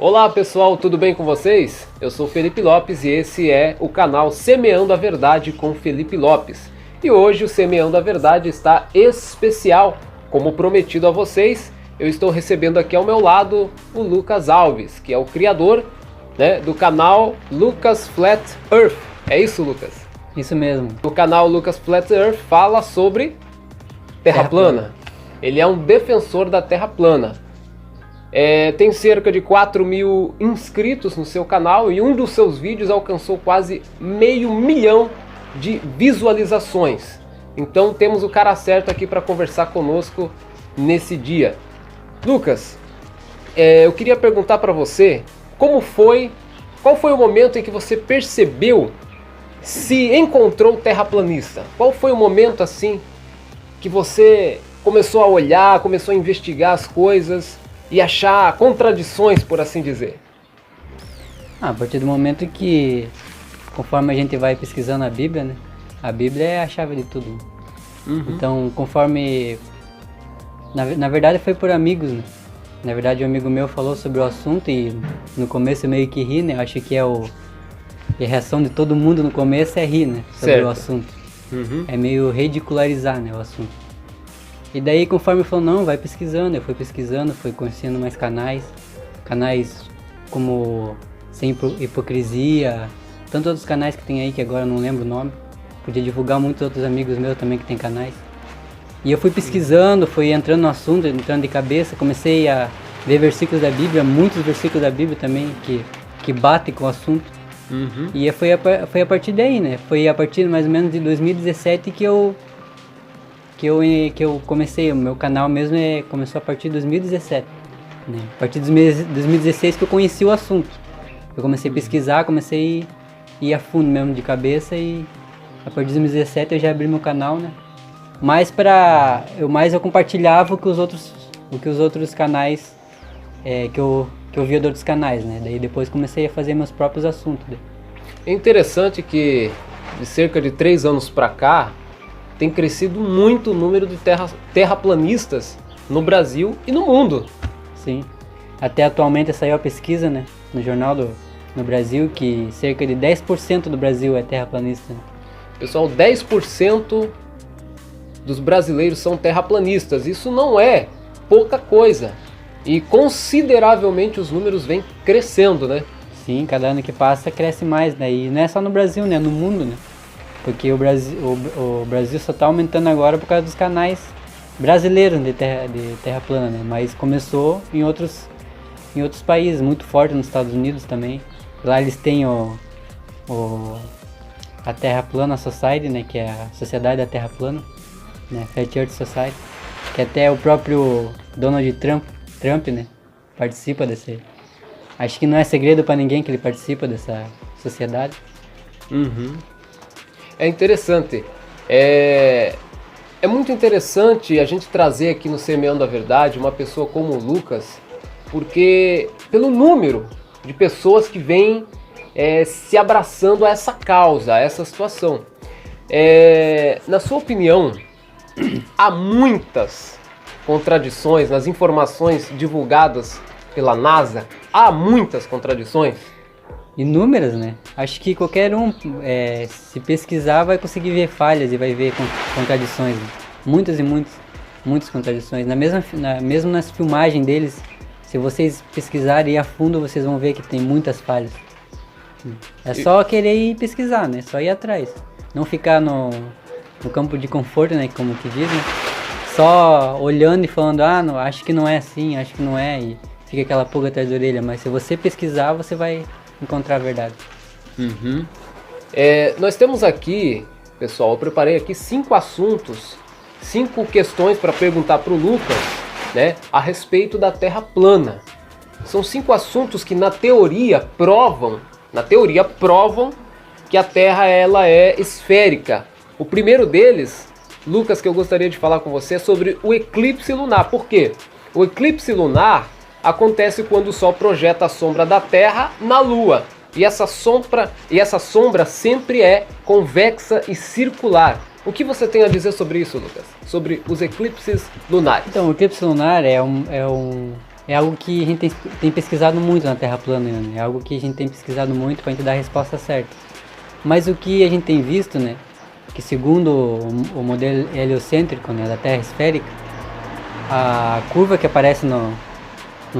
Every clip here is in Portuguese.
Olá pessoal, tudo bem com vocês? Eu sou Felipe Lopes e esse é o canal Semeando a Verdade com Felipe Lopes. E hoje o Semeando a Verdade está especial, como prometido a vocês. Eu estou recebendo aqui ao meu lado o Lucas Alves, que é o criador, do canal Lucas Flat Earth. É isso, Lucas? Isso mesmo. O canal Lucas Flat Earth fala sobre Terra plana. Ele é um defensor da Terra plana. Tem cerca de 4.000 inscritos no seu canal e um dos seus vídeos alcançou quase 500 mil de visualizações. Então temos o cara certo aqui para conversar conosco nesse dia. Lucas, eu queria perguntar para você qual foi o momento em que você percebeu, se encontrou terraplanista? Qual foi o momento assim que você começou a olhar, começou a investigar as coisas e achar contradições, por assim dizer? A partir do momento que, conforme a gente vai pesquisando a Bíblia, né? A Bíblia é a chave de tudo. Então, conforme... Na verdade foi por amigos, né? Na verdade um amigo meu falou sobre o assunto e no começo eu meio que ri, né? Eu acho que a reação de todo mundo no começo é rir, né? Sobre o assunto. É meio ridicularizar, né, o assunto. E daí, conforme falou, não, vai pesquisando, eu fui pesquisando, fui conhecendo mais canais como Sem Hipocrisia, tantos outros canais que tem aí que agora eu não lembro o nome. Podia divulgar muitos outros amigos meus também que tem canais. E eu fui pesquisando, fui entrando no assunto, entrando de cabeça, comecei a ver versículos da Bíblia, muitos versículos da Bíblia também que batem com o assunto. E foi a partir daí, né? Foi a partir mais ou menos de 2017 que eu comecei, o meu canal mesmo começou a partir de 2017, né? A partir de 2016 que eu conheci o assunto. Eu comecei a pesquisar, comecei a ir a fundo mesmo de cabeça e a partir de 2017 eu já abri meu canal, né? Mas eu compartilhava o que os outros canais, que eu via de outros canais, né? Daí depois comecei a fazer meus próprios assuntos. É interessante que de cerca de 3 anos para cá tem crescido muito o número de terraplanistas no Brasil e no mundo. Sim. Até atualmente saiu a pesquisa, né, no jornal no Brasil, que cerca de 10% do Brasil é terraplanista. Pessoal, 10% dos brasileiros são terraplanistas. Isso não é pouca coisa. E consideravelmente os números vêm crescendo, né? Sim, cada ano que passa cresce mais, né? E não é só no Brasil, né? No mundo, né? Porque o Brasil só está aumentando agora por causa dos canais brasileiros de terra plana, né? Mas começou em outros países, muito forte nos Estados Unidos também. Lá eles têm a Terra Plana Society, né? Que é a Sociedade da Terra Plana, né? Flat Earth Society, que até o próprio Donald Trump, né? Participa desse. Acho que não é segredo para ninguém que ele participa dessa sociedade. É interessante. É muito interessante a gente trazer aqui no Semeando a Verdade uma pessoa como o Lucas, porque pelo número de pessoas que vêm se abraçando a essa causa, a essa situação. Na sua opinião, há muitas contradições nas informações divulgadas pela NASA? Há muitas contradições? Inúmeras, né? Acho que qualquer um, se pesquisar, vai conseguir ver falhas e vai ver contradições. Né? Muitas e muitas contradições. Mesmo nas filmagens deles, se vocês pesquisarem a fundo, vocês vão ver que tem muitas falhas. É só querer ir pesquisar, né? Só ir atrás. Não ficar no campo de conforto, né? Como que diz, né? Só olhando e falando, não, acho que não é assim, acho que não é. E fica aquela pulga atrás da orelha. Mas se você pesquisar, você vai encontrar a verdade. Nós temos aqui, pessoal, eu preparei aqui 5 assuntos, 5 questões para perguntar para o Lucas, né, a respeito da Terra plana. São 5 assuntos que na teoria provam que a Terra ela é esférica. O primeiro deles, Lucas, que eu gostaria de falar com você é sobre o eclipse lunar. Por quê? O eclipse lunar acontece quando o Sol projeta a sombra da Terra na Lua. E essa sombra sempre é convexa e circular. O que você tem a dizer sobre isso, Lucas? Sobre os eclipses lunares? Então, o eclipse lunar é um é algo que a gente tem pesquisado muito na Terra plana, né? É algo que a gente tem pesquisado muito para a gente dar a resposta certa. Mas o que a gente tem visto, né, que segundo o modelo heliocêntrico, né, da Terra esférica, a curva que aparece no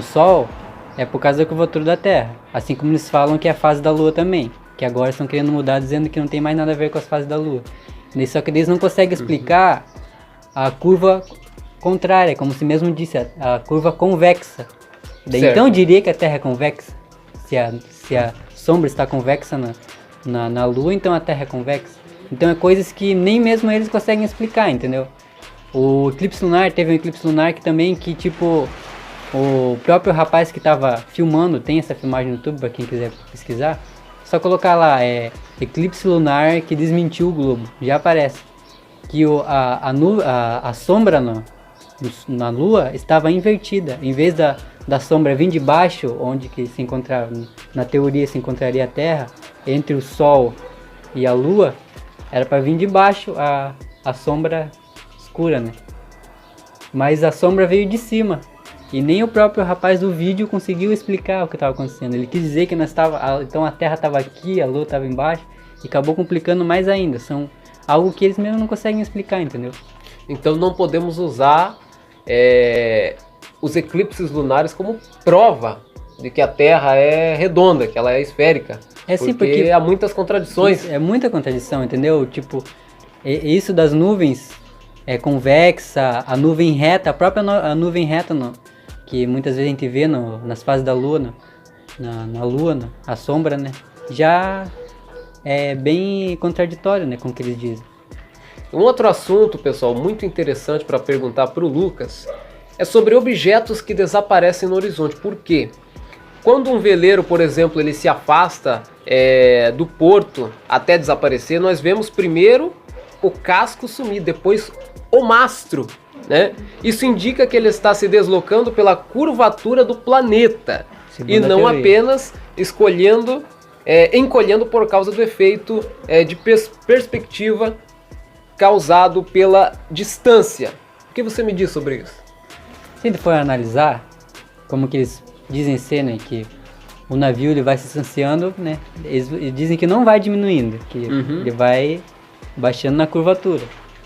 Sol é por causa da curvatura da Terra. Assim como eles falam que é a fase da Lua também, que agora estão querendo mudar dizendo que não tem mais nada a ver com as fases da Lua. Só que eles não conseguem explicar a curva contrária, como se mesmo disse, a curva convexa. Então eu diria que a Terra é convexa. Se a sombra está convexa na Lua, então a Terra é convexa. Então é coisas que nem mesmo eles conseguem explicar, entendeu? O eclipse lunar, teve um eclipse lunar que tipo, o próprio rapaz que estava filmando, tem essa filmagem no YouTube para quem quiser pesquisar, só colocar lá, eclipse lunar que desmentiu o globo, já aparece. Que a sombra na Lua estava invertida, em vez da sombra vir de baixo, onde que se encontrava, na teoria se encontraria a Terra, entre o Sol e a Lua, era para vir de baixo a sombra escura, né? Mas a sombra veio de cima, e nem o próprio rapaz do vídeo conseguiu explicar o que estava acontecendo. Ele quis dizer que então a Terra estava aqui, a Lua estava embaixo, e acabou complicando mais ainda. São algo que eles mesmo não conseguem explicar, entendeu? Então não podemos usar os eclipses lunares como prova de que a Terra é redonda, que ela é esférica. Porque há muitas contradições. É muita contradição, entendeu? Tipo, isso das nuvens convexa, a nuvem reta, a própria a nuvem reta, que muitas vezes a gente vê nas fases da Lua, na Lua, a sombra, né? Já é bem contraditório, né, com o que eles dizem. Um outro assunto, pessoal, muito interessante para perguntar para o Lucas, é sobre objetos que desaparecem no horizonte. Por quê? Quando um veleiro, por exemplo, ele se afasta do porto até desaparecer, nós vemos primeiro o casco sumir, depois o mastro, né? Isso indica que ele está se deslocando pela curvatura do planeta e não apenas encolhendo por causa do efeito de perspectiva causado pela distância. O que você me diz sobre isso? Se a gente for analisar, como que eles dizem ser, né, que o navio ele vai se distanciando, né, eles dizem que não vai diminuindo, que ele vai baixando na curvatura.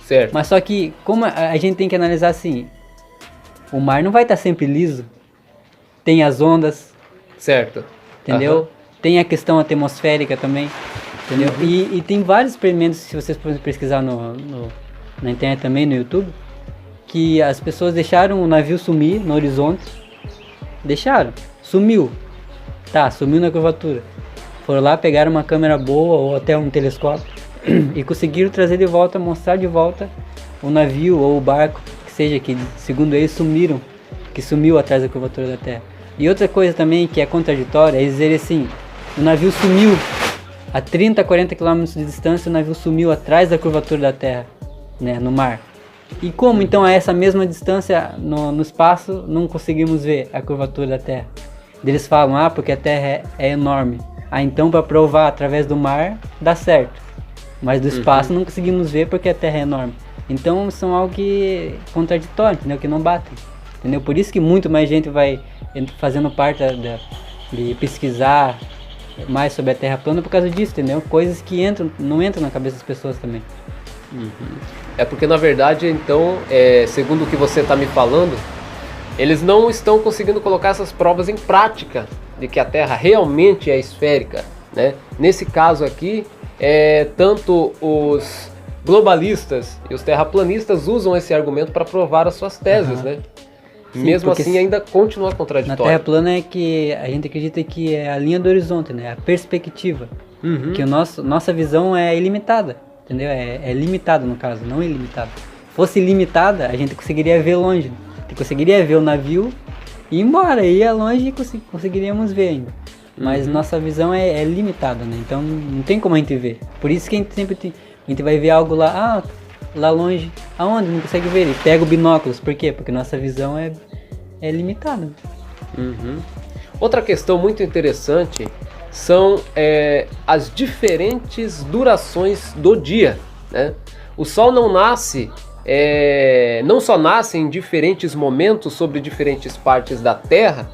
Certo. Mas só que, como a gente tem que analisar assim, o mar não vai estar sempre liso, tem as ondas. Certo. Entendeu? Tem a questão atmosférica também, entendeu? E tem vários experimentos, se vocês forem pesquisar na internet também, no YouTube, que as pessoas deixaram o navio sumir no horizonte. Sumiu na curvatura. Foram lá, pegaram uma câmera boa ou até um telescópio e conseguiram trazer de volta, mostrar de volta o navio ou o barco, que seja, que segundo eles sumiu atrás da curvatura da Terra. E outra coisa também que é contraditória é dizer assim, o navio sumiu a 30, 40 km de distância, o navio sumiu atrás da curvatura da Terra, né, no mar. E como então a essa mesma distância no espaço não conseguimos ver a curvatura da Terra? Eles falam, porque a Terra é enorme. Então para provar através do mar dá certo. Mas do espaço não conseguimos ver porque a Terra é enorme. Então são algo que contraditório, entendeu? Que não batem. Entendeu? Por isso que muito mais gente vai fazendo parte de pesquisar mais sobre a Terra plana por causa disso, entendeu? Coisas que não entram na cabeça das pessoas também. É porque na verdade, então, segundo o que você está me falando, eles não estão conseguindo colocar essas provas em prática de que a Terra realmente é esférica, né? Nesse caso aqui, tanto os globalistas e os terraplanistas usam esse argumento para provar as suas teses, né? Sim, mesmo assim ainda continua contraditório. Na Terra plana é que a gente acredita que é a linha do horizonte, né? A perspectiva. Que nossa visão é ilimitada, entendeu? É limitada no caso, não ilimitada. Fosse limitada, a gente conseguiria ver longe. A gente conseguiria ver o navio e ir embora, ia longe e conseguiríamos ver ainda. Mas nossa visão é limitada, né? Então não tem como a gente ver. Por isso que a gente vai ver algo lá, lá longe, aonde? Não consegue ver. E pega o binóculos, por quê? Porque nossa visão é limitada. Outra questão muito interessante são as diferentes durações do dia, né? O Sol não nasce não só nasce em diferentes momentos sobre diferentes partes da Terra,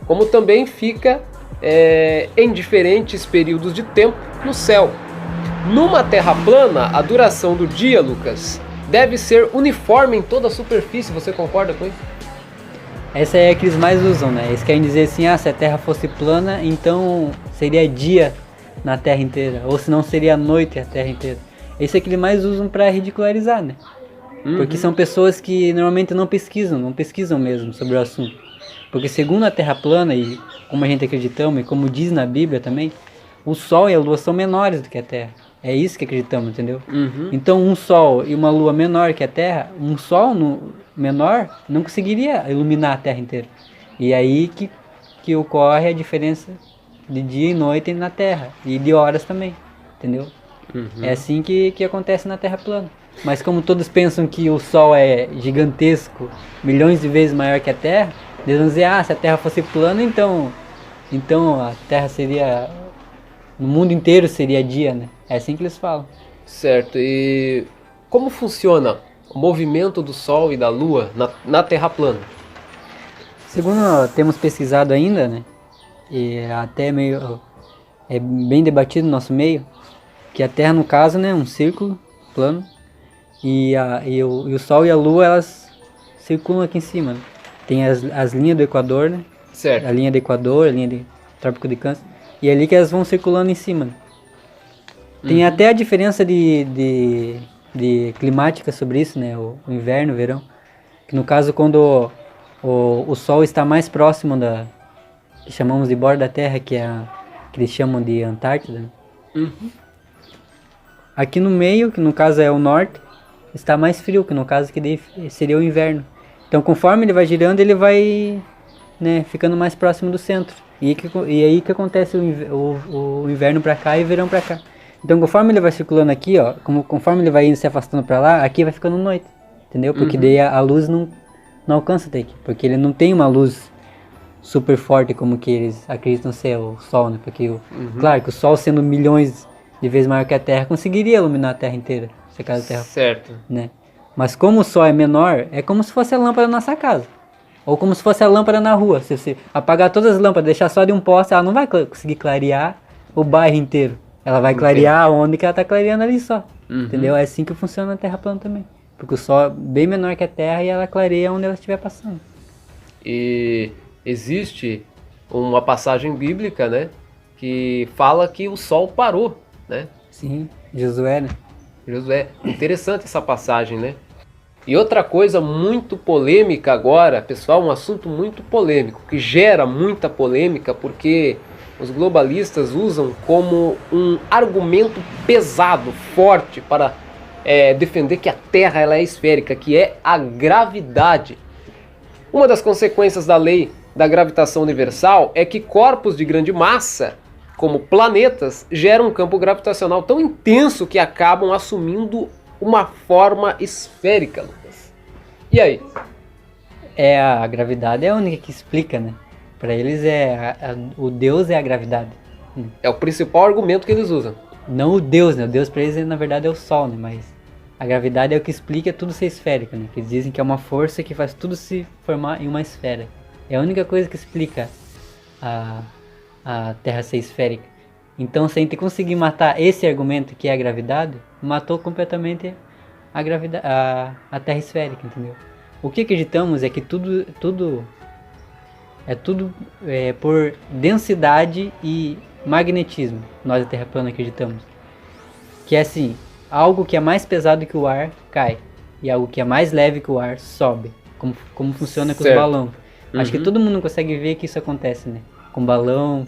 como também fica em diferentes períodos de tempo no céu. Numa Terra plana, a duração do dia, Lucas, deve ser uniforme em toda a superfície. Você concorda com isso? Essa é a que eles mais usam, né? Eles querem dizer assim, se a Terra fosse plana, então seria dia na Terra inteira, ou se não seria noite a Terra inteira. Esse é que eles mais usam para ridicularizar, né? Porque são pessoas que normalmente não pesquisam mesmo sobre o assunto. Porque segundo a Terra plana, e como a gente acreditamos, e como diz na Bíblia também, o Sol e a Lua são menores do que a Terra. É isso que acreditamos, entendeu? Então um Sol e uma Lua menor que a Terra, um Sol menor não conseguiria iluminar a Terra inteira. E aí que ocorre a diferença de dia e noite na Terra, e de horas também, entendeu? É assim que acontece na Terra plana. Mas como todos pensam que o Sol é gigantesco, milhões de vezes maior que a Terra, eles vão dizer, se a Terra fosse plana, então a Terra seria... No mundo inteiro seria dia, né? É assim que eles falam. Certo. E como funciona o movimento do Sol e da Lua na Terra plana? Segundo temos pesquisado ainda, né? E até meio... É bem debatido no nosso meio, que a Terra, no caso, né, é um círculo plano, e o Sol e a Lua, elas circulam aqui em cima, né? Tem as linhas do Equador, né? Certo. A linha do Equador, a linha do Trópico de Câncer, e é ali que elas vão circulando em cima, né? Tem até a diferença de climática sobre isso, né? O inverno, o verão, que no caso quando o Sol está mais próximo que chamamos de borda da Terra, que eles chamam de Antártida, né? Aqui no meio, que no caso é o norte, está mais frio, que no caso que daí seria o inverno. Então conforme ele vai girando, ele vai, né, ficando mais próximo do centro. E aí que acontece o inverno para cá e o verão para cá. Então conforme ele vai circulando aqui, conforme ele vai indo se afastando para lá, aqui vai ficando noite, entendeu? Porque daí a luz não alcança até aqui, porque ele não tem uma luz super forte como que eles acreditam ser o Sol, né? Porque claro que o Sol, sendo milhões de vezes maior que a Terra, conseguiria iluminar a Terra inteira, se a casa da Terra, certo, né? Mas como o Sol é menor, é como se fosse a lâmpada na nossa casa, ou como se fosse a lâmpada na rua. Se você apagar todas as lâmpadas, deixar só de um poste, ela não vai conseguir clarear o bairro inteiro. Ela vai clarear onde que ela está clareando ali só, entendeu? É assim que funciona a Terra plana também, porque o Sol é bem menor que a Terra e ela clareia onde ela estiver passando. E existe uma passagem bíblica, né, que fala que o Sol parou, né? Sim, Josué, né? Josué, interessante essa passagem, né? E outra coisa muito polêmica agora, pessoal, um assunto muito polêmico, que gera muita polêmica, porque os globalistas usam como um argumento pesado, forte, para defender que a Terra ela é esférica, que é a gravidade. Uma das consequências da lei da gravitação universal é que corpos de grande massa, como planetas, geram um campo gravitacional tão intenso que acabam assumindo uma forma esférica, Lucas. E aí? A gravidade é a única que explica, né? Para eles o Deus é a gravidade. É o principal argumento que eles usam. Não o Deus, né? O Deus para eles na verdade é o Sol, né? Mas a gravidade é o que explica tudo ser esférico, né? Que eles dizem que é uma força que faz tudo se formar em uma esfera. É a única coisa que explica a Terra ser esférica. Então, se a gente conseguir matar esse argumento que é a gravidade, matou completamente a Terra esférica, entendeu? O que acreditamos é que tudo é por densidade e magnetismo. Nós da Terra plana acreditamos que é assim, algo que é mais pesado que o ar cai e algo que é mais leve que o ar sobe, como funciona com os balões. Acho que todo mundo consegue ver que isso acontece, né? Com balão,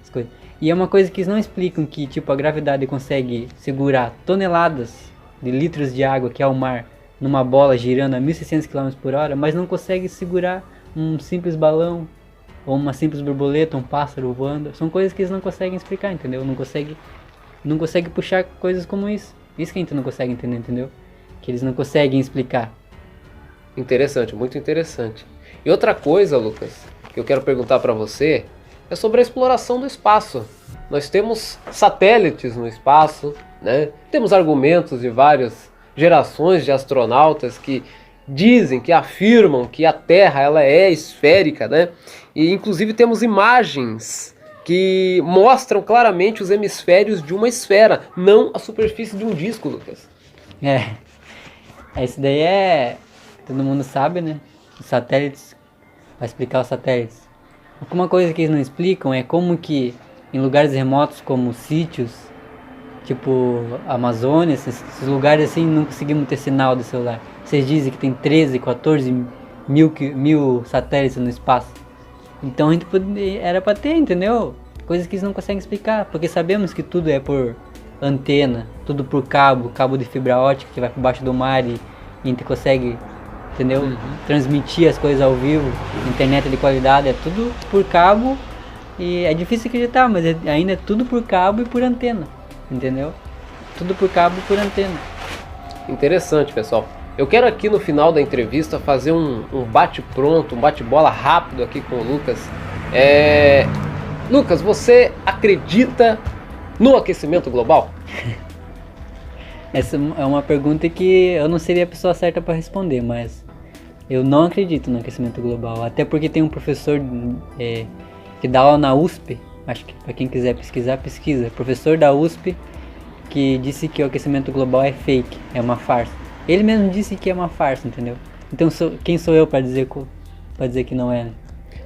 as coisas. E é uma coisa que eles não explicam, que tipo a gravidade consegue segurar toneladas de litros de água, que é o mar, numa bola girando a 1.600 km por hora, mas não consegue segurar um simples balão, ou uma simples borboleta, um pássaro voando. São coisas que eles não conseguem explicar, entendeu? Não consegue puxar coisas como isso. Isso que a gente não consegue entender, entendeu? Que eles não conseguem explicar. Interessante, muito interessante. E outra coisa, Lucas, que eu quero perguntar para você, é sobre a exploração do espaço. Nós temos satélites no espaço, né? Temos argumentos de vários gerações de astronautas que dizem, que afirmam que a Terra ela é esférica, né? E inclusive temos imagens que mostram claramente os hemisférios de uma esfera, não a superfície de um disco, Lucas. Isso daí é... todo mundo sabe, né? Os satélites, vai explicar os satélites. Uma coisa que eles não explicam é como que em lugares remotos como sítios, tipo Amazônia, esses lugares assim, não conseguimos ter sinal de celular. Vocês dizem que tem 13, 14 mil satélites no espaço. Então a gente era para ter, entendeu? Coisas que eles não conseguem explicar, porque sabemos que tudo é por antena, tudo por cabo de fibra ótica que vai por baixo do mar e a gente consegue, entendeu? Transmitir as coisas ao vivo, internet de qualidade, é tudo por cabo e é difícil acreditar, mas ainda é tudo por cabo e por antena, entendeu? Tudo por cabo e por antena. Interessante, pessoal. Eu quero aqui no final da entrevista fazer um bate-pronto, um bate-bola rápido aqui com o Lucas. Lucas, você acredita no aquecimento global? Essa é uma pergunta que eu não seria a pessoa certa para responder, mas eu não acredito no aquecimento global. Até porque tem um professor que dá aula na USP, acho que para quem quiser pesquisar, pesquisa. Professor da USP que disse que o aquecimento global é fake, é uma farsa. Ele mesmo disse que é uma farsa, entendeu? Então quem sou eu para dizer que não é? Né?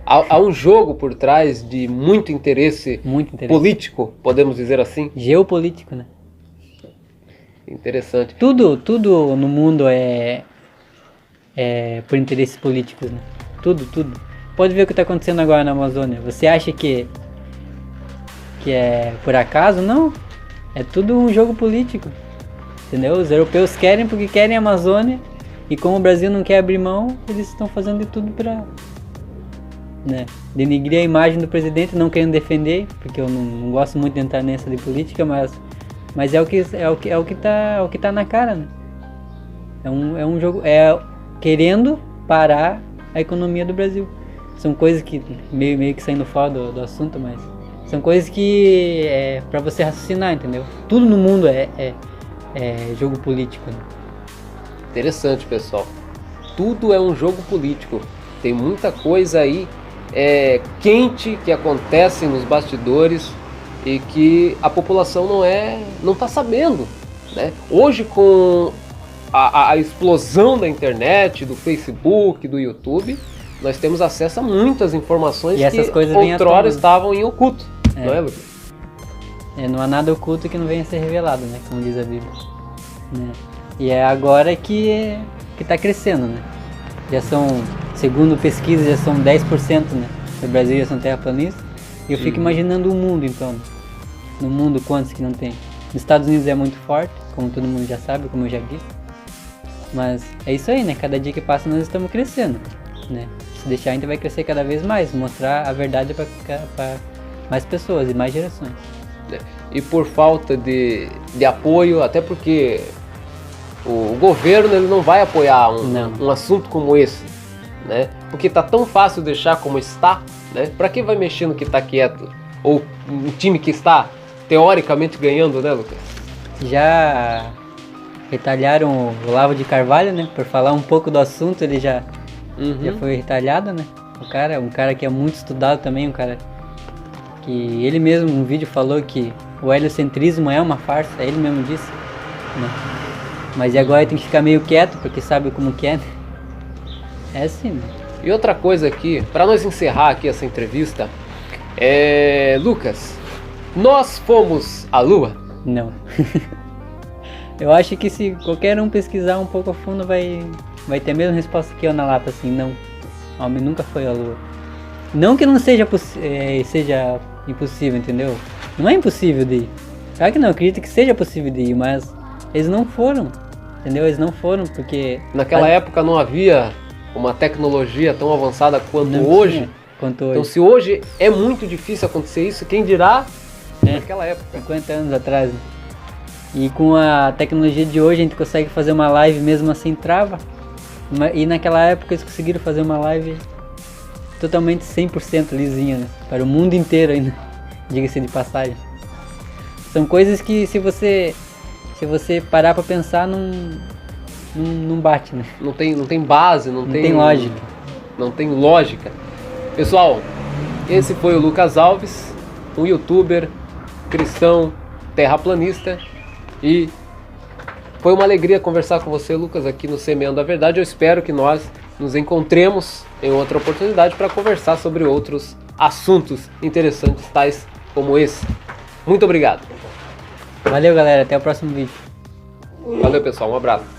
Há um jogo por trás de muito interesse político, podemos dizer assim? Geopolítico, né? Interessante. Tudo no mundo é por interesses políticos, né? Tudo. Pode ver o que está acontecendo agora na Amazônia. Você acha que é por acaso? Não. É tudo um jogo político. Entendeu? Os europeus querem porque querem a Amazônia. E como o Brasil não quer abrir mão, eles estão fazendo de tudo para, né, denigrir a imagem do presidente, não querendo defender, porque eu não gosto muito de entrar nessa de política, mas é o que tá na cara, né? É um jogo, querendo parar a economia do Brasil. São coisas que meio que saindo fora do assunto, mas são coisas que é para você raciocinar, entendeu? Tudo no mundo é jogo político, né? Interessante, pessoal. Tudo é um jogo político. Tem muita coisa aí quente que acontece nos bastidores e que a população não está sabendo, né? Hoje, com a explosão da internet, do Facebook, do YouTube, nós temos acesso a muitas informações que outrora estavam em oculto, não é, Lucas? Não há nada oculto que não venha a ser revelado, né? Como diz a Bíblia, né? E é agora que está crescendo, né? Já são, segundo pesquisa, já são 10%, né? No Brasil já são terraplanistas. E eu fico imaginando o mundo, então. No mundo, quantos que não tem? Nos Estados Unidos é muito forte, como todo mundo já sabe, como eu já disse. Mas é isso aí, né? Cada dia que passa nós estamos crescendo, né? Se deixar, a gente vai crescer cada vez mais, mostrar a verdade para mais pessoas e mais gerações. E por falta de apoio, até porque o governo ele não vai apoiar um assunto como esse, né? Porque está tão fácil deixar como está, né? Para que vai mexer no que está quieto? Ou um time que está teoricamente ganhando, né, Lucas? Já retalharam o Olavo de Carvalho, né? Por falar um pouco do assunto, ele já foi retalhado, né? Um cara que é muito estudado também, um cara que ele mesmo no vídeo falou que o heliocentrismo é uma farsa, ele mesmo disse, né? Mas agora tem que ficar meio quieto, porque sabe como que é, né? É assim, né? E outra coisa aqui, para nós encerrar aqui essa entrevista, Lucas, nós fomos à Lua? Não. Eu acho que se qualquer um pesquisar um pouco a fundo vai ter a mesma resposta que eu na lata, assim, não. O homem nunca foi à Lua. Não que não seja impossível, entendeu? Não é impossível de ir. Claro que não, eu acredito que seja possível de ir, mas eles não foram, entendeu? Eles não foram porque... Naquela época não havia uma tecnologia tão avançada quanto hoje. Então se hoje é muito difícil acontecer isso, quem dirá naquela época? 50 anos atrás. Né? E com a tecnologia de hoje a gente consegue fazer uma live mesmo assim trava. E naquela época eles conseguiram fazer uma live totalmente 100% lisinha, né? Para o mundo inteiro ainda, diga-se de passagem. São coisas que se você parar para pensar, não bate, né? Não tem base, não tem lógica. Não tem lógica. Pessoal, esse foi o Lucas Alves, um youtuber cristão, terraplanista, e foi uma alegria conversar com você, Lucas, aqui no Semeando a Verdade. Eu espero que nós nos encontremos em outra oportunidade para conversar sobre outros assuntos interessantes, tais como esse. Muito obrigado. Valeu, galera. Até o próximo vídeo. Valeu, pessoal. Um abraço.